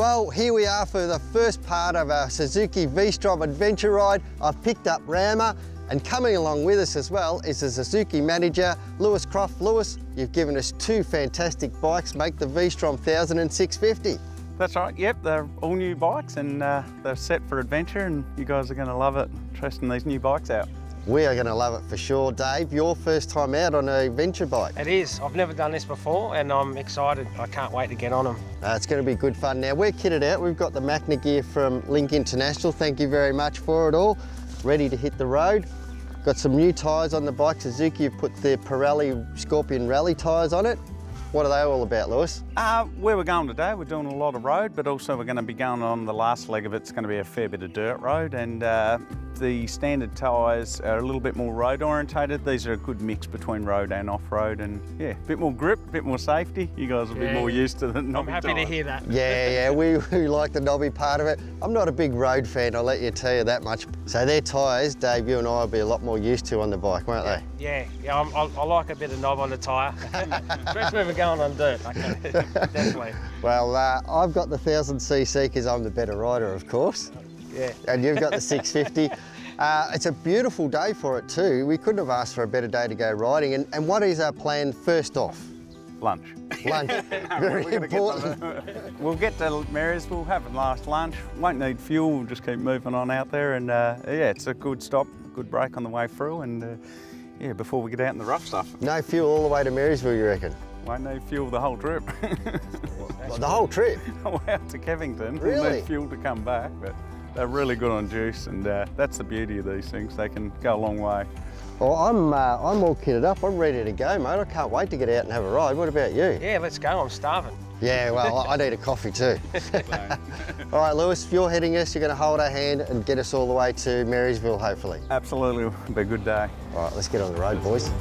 Well, here we are for the first part of our Suzuki V-STROM adventure ride. I've picked up Rama, and coming along with us as well is the Suzuki manager, Lewis Croft. Lewis, you've given us two fantastic bikes, make the V-STROM 1000 and 650. That's right, yep, they're all new bikes and they're set for adventure, and you guys are going to love it, testing these new bikes out. We are going to love it for sure. Dave, your first time out on a venture bike. It is. I've never done this before and I'm excited. I can't wait to get on them. It's going to be good fun. Now, we're kitted out. We've got the Magna gear from Link International. Thank you very much for it all. Ready to hit the road. Got some new tyres on the bike. Suzuki have put the Pirelli Scorpion Rally tyres on it. What are they all about, Lewis? Where we're going today, we're doing a lot of road, but also we're going to be going on the last leg of it. It's going to be a fair bit of dirt road, and the standard tyres are a little bit more road orientated. These are a good mix between road and off-road, and yeah, a bit more grip, a bit more safety. You guys will be more used to the knobby I'm happy to hear that. Yeah, we like the knobby part of it. I'm not a big road fan, I'll let you tell you that much. So their tyres, Dave, you and I will be a lot more used to on the bike, won't they? Yeah, I like a bit of knob on the tyre, especially when we're going on dirt. Okay, definitely. Well, I've got the 1000cc because I'm the better rider, of course. Yeah. And you've got the 650. It's a beautiful day for it too. We couldn't have asked for a better day to go riding. And what is our plan first off? Lunch. Lunch, very important. We'll get to Marysville, have a last lunch. Won't need fuel, we'll just keep moving on out there. And yeah, it's a good stop, good break on the way through. And yeah, before we get out in the rough stuff. No fuel all the way to Marysville, you reckon? Won't need fuel the whole trip. Well, the whole trip? Out to Kevington. Really? We'll need fuel to come back, but they're really good on juice, and that's the beauty of these things. They can go a long way. Well, I'm all kitted up. I'm ready to go, mate. I can't wait to get out and have a ride. What about you? Yeah, let's go. I'm starving. Yeah, well, I need a coffee too. All right, Lewis, if you're heading us, you're going to hold our hand and get us all the way to Marysville, hopefully. Absolutely. It'll be a good day. All right, let's get on the road, boys.